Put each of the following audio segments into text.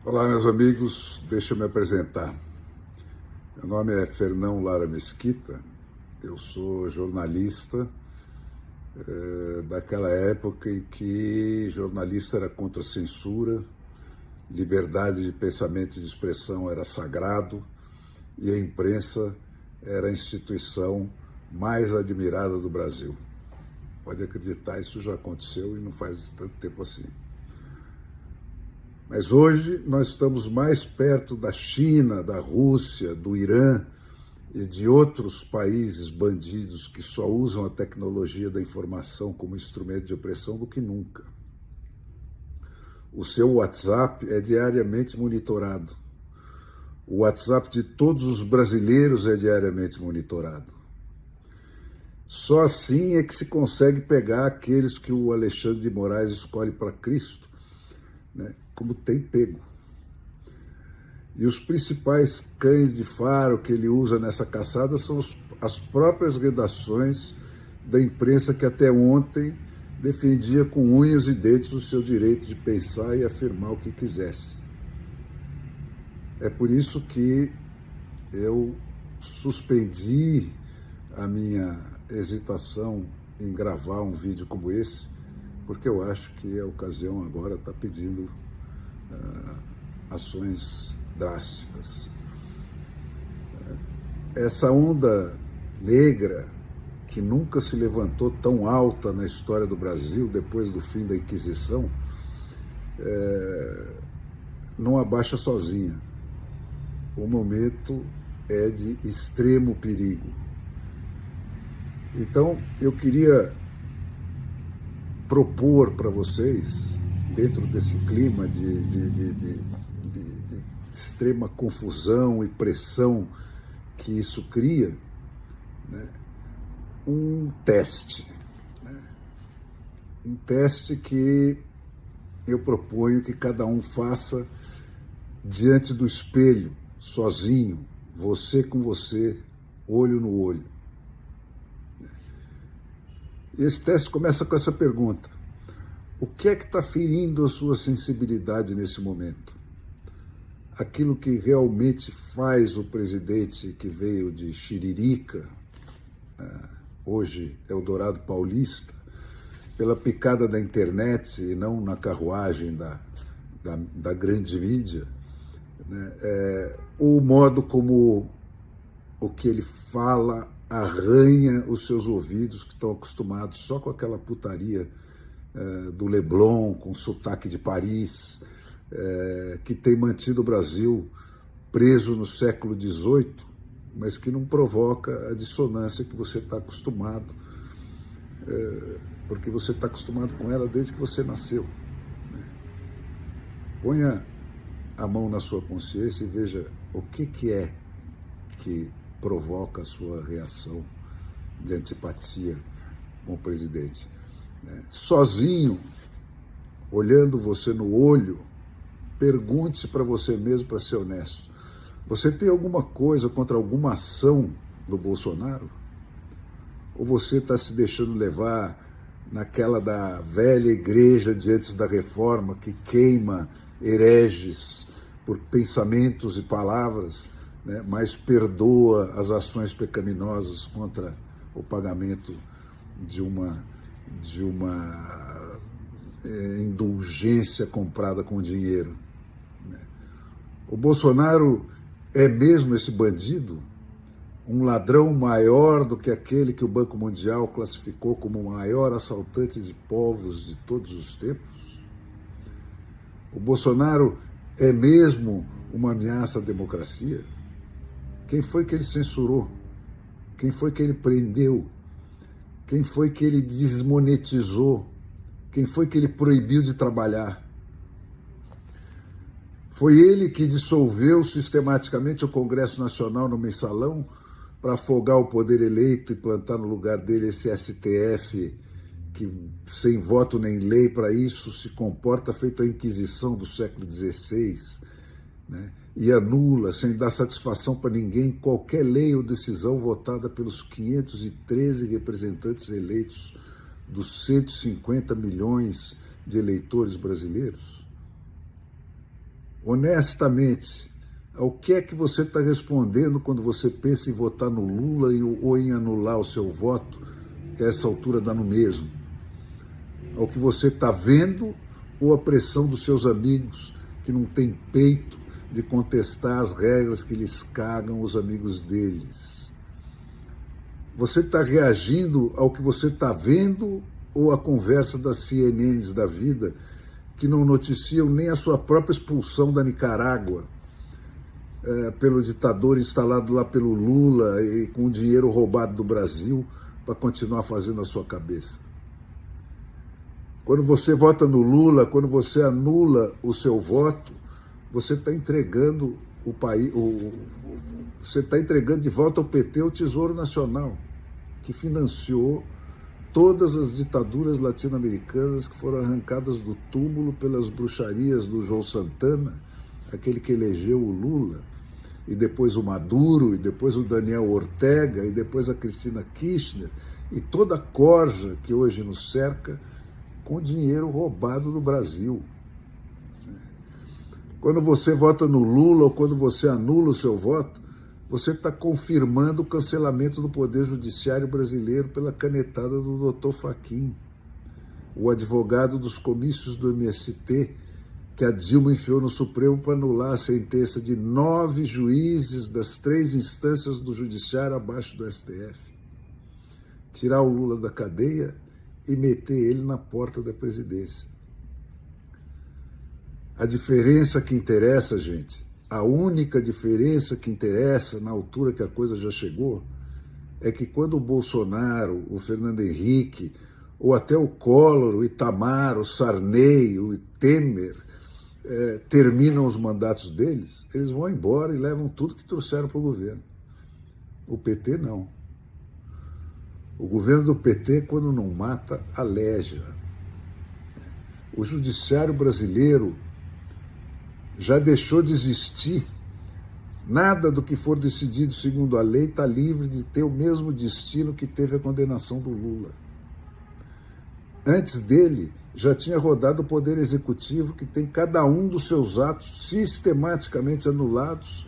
Olá, meus amigos, deixa eu me apresentar. Meu nome é Fernão Lara Mesquita, eu sou jornalista daquela época em que jornalista era contra a censura, liberdade de pensamento e de expressão era sagrado e a imprensa era a instituição mais admirada do Brasil. Pode acreditar, isso já aconteceu e não faz tanto tempo assim. Mas hoje nós estamos mais perto da China, da Rússia, do Irã e de outros países bandidos que só usam a tecnologia da informação como instrumento de opressão do que nunca. O seu WhatsApp é diariamente monitorado. O WhatsApp de todos os brasileiros é diariamente monitorado. Só assim é que se consegue pegar aqueles que o Alexandre de Moraes escolhe para Cristo, né? Como tem pego. E os principais cães de faro que ele usa nessa caçada são as próprias redações da imprensa que até ontem defendia com unhas e dentes o seu direito de pensar e afirmar o que quisesse. É por isso que eu suspendi a minha hesitação em gravar um vídeo como esse, porque eu acho que a ocasião agora está pedindo ações drásticas. Essa onda negra, que nunca se levantou tão alta na história do Brasil depois do fim da Inquisição, não abaixa sozinha. O momento é de extremo perigo. Então, eu queria propor para vocês, dentro desse clima de extrema confusão e pressão que isso cria, né, um teste. Um teste que eu proponho que cada um faça diante do espelho, sozinho, você com você, olho no olho. Esse teste começa com essa pergunta: o que é que está ferindo a sua sensibilidade nesse momento? Aquilo que realmente faz o presidente que veio de Xiririca, hoje é o Dourado Paulista, pela picada da internet e não na carruagem da grande mídia, né? O modo como o que ele fala arranha os seus ouvidos, que estão acostumados só com aquela putaria do Leblon, com sotaque de Paris, que tem mantido o Brasil preso no século XVIII, mas que não provoca a dissonância que você está acostumado, porque você está acostumado com ela desde que você nasceu. Ponha a mão na sua consciência e veja o que é que provoca a sua reação de antipatia com o presidente. Sozinho, olhando você no olho, pergunte-se para você mesmo, para ser honesto: você tem alguma coisa contra alguma ação do Bolsonaro? Ou você está se deixando levar naquela da velha igreja de antes da reforma, que queima hereges por pensamentos e palavras, né, mas perdoa as ações pecaminosas contra o pagamento de uma indulgência comprada com dinheiro? O Bolsonaro é mesmo esse bandido? Um ladrão maior do que aquele que o Banco Mundial classificou como o maior assaltante de povos de todos os tempos? O Bolsonaro é mesmo uma ameaça à democracia? Quem foi que ele censurou? Quem foi que ele prendeu? Quem foi que ele desmonetizou? Quem foi que ele proibiu de trabalhar? Foi ele que dissolveu sistematicamente o Congresso Nacional no mensalão para afogar o poder eleito e plantar no lugar dele esse STF que, sem voto nem lei para isso, se comporta feito a Inquisição do século XVI, né? E anula, sem dar satisfação para ninguém, qualquer lei ou decisão votada pelos 513 representantes eleitos dos 150 milhões de eleitores brasileiros? honestamente, ao que é que você está respondendo quando você pensa em votar no Lula ou em anular o seu voto, que a essa altura dá no mesmo? Ao que você está vendo ou a pressão dos seus amigos que não têm peito de contestar as regras que lhes cagam os amigos deles? Você está reagindo ao que você está vendo ou à conversa das CNNs da vida que não noticiam nem a sua própria expulsão da Nicarágua pelo ditador instalado lá pelo Lula e com o dinheiro roubado do Brasil para continuar fazendo a sua cabeça? Quando você vota no Lula, quando você anula o seu voto, você está entregando o país, você está entregando de volta ao PT o Tesouro Nacional, que financiou todas as ditaduras latino-americanas que foram arrancadas do túmulo pelas bruxarias do João Santana, aquele que elegeu o Lula, e depois o Maduro, e depois o Daniel Ortega, e depois a Cristina Kirchner, e toda a corja que hoje nos cerca, com dinheiro roubado do Brasil. Quando você vota no Lula ou quando você anula o seu voto, você está confirmando o cancelamento do Poder Judiciário brasileiro pela canetada do Dr. Fachin, o advogado dos comícios do MST, que a Dilma enfiou no Supremo para anular a sentença de 9 juízes das 3 instâncias do Judiciário abaixo do STF. Tirar o Lula da cadeia e meter ele na porta da presidência. A diferença que interessa, gente, a única diferença que interessa na altura que a coisa já chegou, é que quando o Bolsonaro, o Fernando Henrique, ou até o Collor, o Itamar, o Sarney, o Temer, terminam os mandatos deles, eles vão embora e levam tudo que trouxeram para o governo. O PT não. O governo do PT, quando não mata, aleja. O judiciário brasileiro já deixou de existir. Nada do que for decidido segundo a lei está livre de ter o mesmo destino que teve a condenação do Lula. Antes dele, já tinha rodado o Poder Executivo, que tem cada um dos seus atos sistematicamente anulados,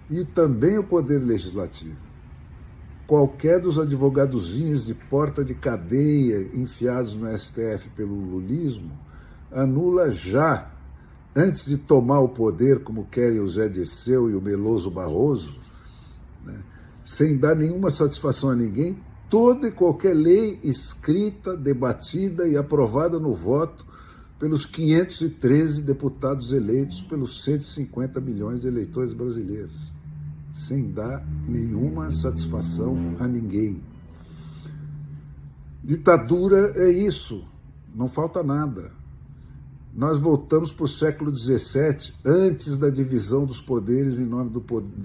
e também o Poder Legislativo. Qualquer dos advogadozinhos de porta de cadeia enfiados no STF pelo lulismo anula já, antes de tomar o poder, como querem o Zé Dirceu e o Meloso Barroso, né, sem dar nenhuma satisfação a ninguém, toda e qualquer lei escrita, debatida e aprovada no voto pelos 513 deputados eleitos pelos 150 milhões de eleitores brasileiros, sem dar nenhuma satisfação a ninguém. Ditadura é isso, não falta nada. Nós voltamos para o século XVII, antes da divisão dos poderes em nome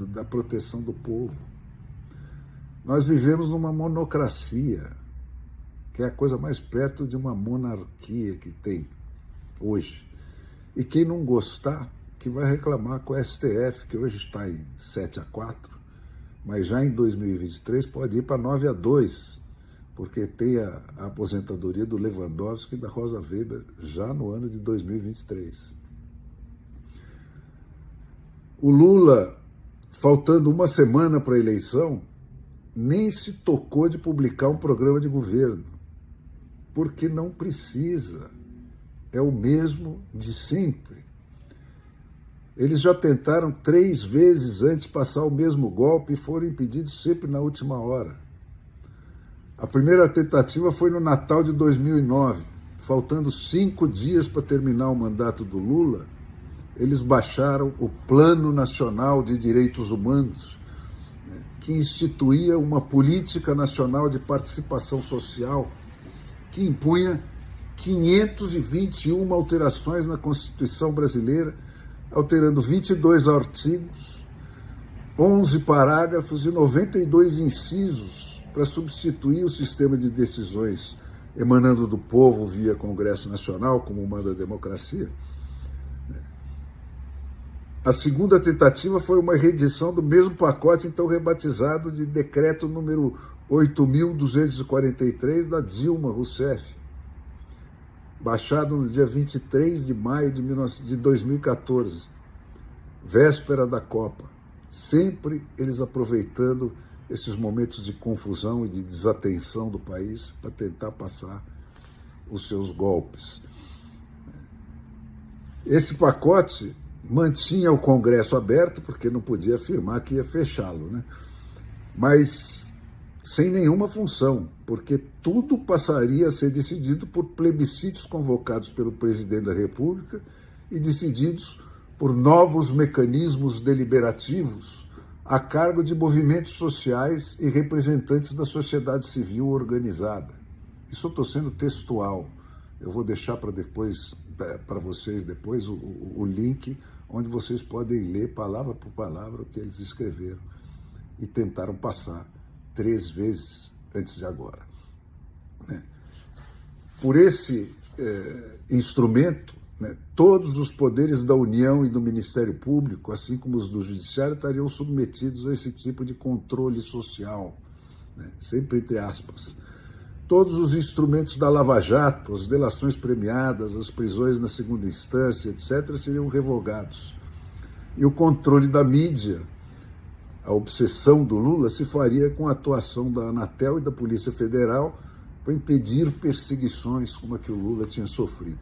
da proteção do povo. Nós vivemos numa monocracia, que é a coisa mais perto de uma monarquia que tem hoje. E quem não gostar, que vai reclamar com o STF, que hoje está em 7-4, mas já em 2023 pode ir para 9-2, porque tem a aposentadoria do Lewandowski e da Rosa Weber já no ano de 2023. O Lula, faltando uma semana para a eleição, nem se tocou de publicar um programa de governo, porque não precisa, é o mesmo de sempre. Eles já tentaram 3 vezes antes passar o mesmo golpe e foram impedidos sempre na última hora. A primeira tentativa foi no Natal de 2009, faltando 5 dias para terminar o mandato do Lula, eles baixaram o Plano Nacional de Direitos Humanos, que instituía uma política nacional de participação social que impunha 521 alterações na Constituição brasileira, alterando 22 artigos, 11 parágrafos e 92 incisos para substituir o sistema de decisões emanando do povo via Congresso Nacional, como manda a democracia. A segunda tentativa foi uma reedição do mesmo pacote, então rebatizado de Decreto número 8.243 da Dilma Rousseff, baixado no dia 23 de maio de 2014. véspera da Copa, sempre eles aproveitando esses momentos de confusão e de desatenção do país para tentar passar os seus golpes. Esse pacote mantinha o Congresso aberto, porque não podia afirmar que ia fechá-lo, né? Mas sem nenhuma função, porque tudo passaria a ser decidido por plebiscitos convocados pelo presidente da República e decididos por novos mecanismos deliberativos a cargo de movimentos sociais e representantes da sociedade civil organizada. Isso eu estou sendo textual. Eu vou deixar para vocês depois o link onde vocês podem ler palavra por palavra o que eles escreveram e tentaram passar 3 vezes antes de agora. Por esse instrumento, todos os poderes da União e do Ministério Público, assim como os do Judiciário, estariam submetidos a esse tipo de controle social, sempre entre aspas. Todos os instrumentos da Lava Jato, as delações premiadas, as prisões na segunda instância, etc., seriam revogados. E o controle da mídia, a obsessão do Lula, se faria com a atuação da Anatel e da Polícia Federal para impedir perseguições como a que o Lula tinha sofrido.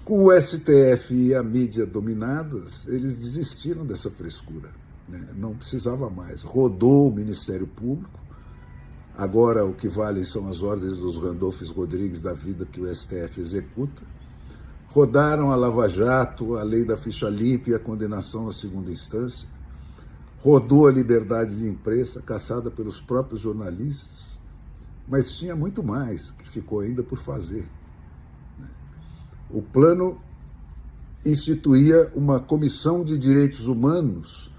Com o STF e a mídia dominadas, eles desistiram dessa frescura, não precisava mais. Rodou o Ministério Público. Agora o que valem são as ordens dos Randolphos Rodrigues da vida que o STF executa. Rodaram a Lava Jato, a lei da ficha limpa e a condenação na segunda instância. Rodou a liberdade de imprensa, caçada pelos próprios jornalistas. Mas tinha muito mais que ficou ainda por fazer. O plano instituía uma comissão de direitos humanos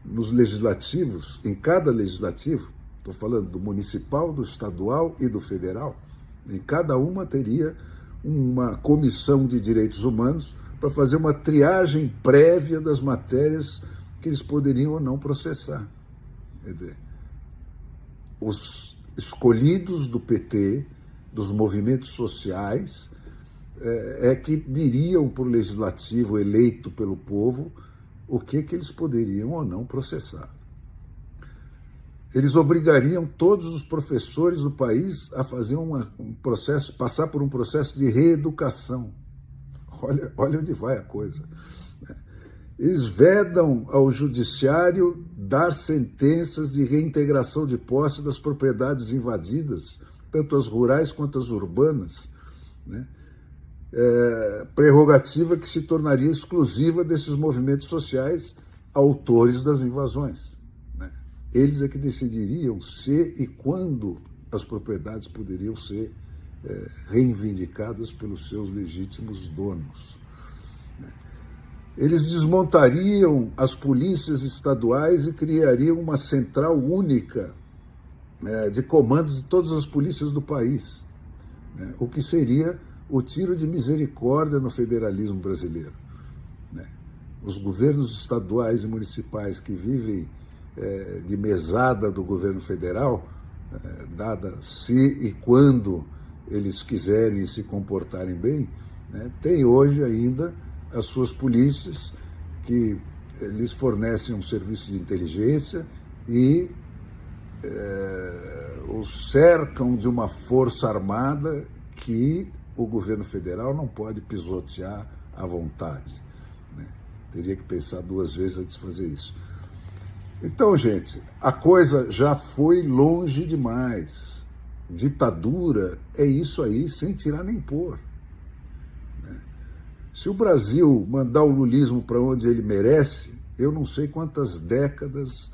nos legislativos, em cada legislativo. Estou falando do municipal, do estadual e do federal. Em cada uma teria uma comissão de direitos humanos para fazer uma triagem prévia das matérias que eles poderiam ou não processar. Quer dizer, os escolhidos do PT, dos movimentos sociais, que diriam para o legislativo eleito pelo povo o que eles poderiam ou não processar. Eles obrigariam todos os professores do país a fazer um processo, passar por um processo de reeducação. Olha onde vai a coisa. Eles vedam ao judiciário dar sentenças de reintegração de posse das propriedades invadidas, tanto as rurais quanto as urbanas, prerrogativa que se tornaria exclusiva desses movimentos sociais autores das invasões. Eles é que decidiriam se e quando as propriedades poderiam ser reivindicadas pelos seus legítimos donos. Eles desmontariam as polícias estaduais e criariam uma central única de comando de todas as polícias do país, o que seria o tiro de misericórdia no federalismo brasileiro. Os governos estaduais e municipais que vivem de mesada do governo federal, dada se e quando eles quiserem se comportarem bem, tem hoje ainda as suas polícias que lhes fornecem um serviço de inteligência e os cercam de uma força armada que o governo federal não pode pisotear à vontade. Teria que pensar 2 vezes antes de fazer isso. Então, gente, a coisa já foi longe demais. Ditadura é isso aí, sem tirar nem pôr. Se o Brasil mandar o lulismo para onde ele merece, eu não sei quantas décadas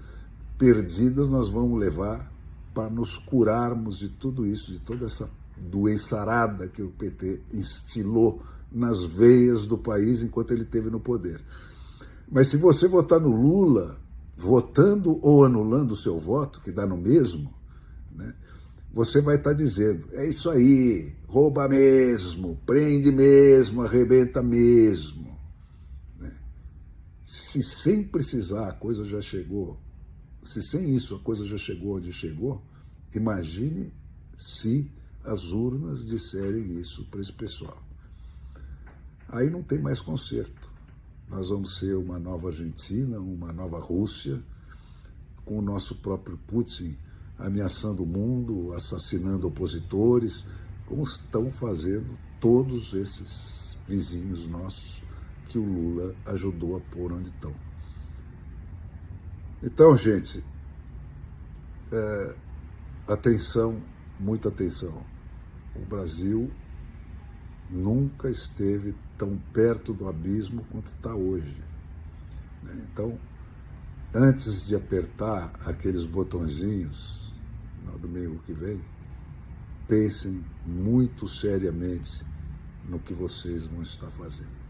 perdidas nós vamos levar para nos curarmos de tudo isso, de toda essa doençarada que o PT instilou nas veias do país enquanto ele esteve no poder. Mas se você votar no Lula, votando ou anulando o seu voto, que dá no mesmo, você vai estar dizendo, é isso aí, rouba mesmo, prende mesmo, arrebenta mesmo. Se sem precisar a coisa já chegou, se sem isso a coisa já chegou onde chegou, imagine se as urnas disserem isso para esse pessoal. Aí não tem mais conserto. Nós vamos ser uma nova Argentina, uma nova Rússia, com o nosso próprio Putin ameaçando o mundo, assassinando opositores, como estão fazendo todos esses vizinhos nossos que o Lula ajudou a pôr onde estão. Então, gente, atenção, muita atenção. O Brasil nunca esteve tão perto do abismo quanto está hoje. Então, antes de apertar aqueles botõezinhos no domingo que vem, pensem muito seriamente no que vocês vão estar fazendo.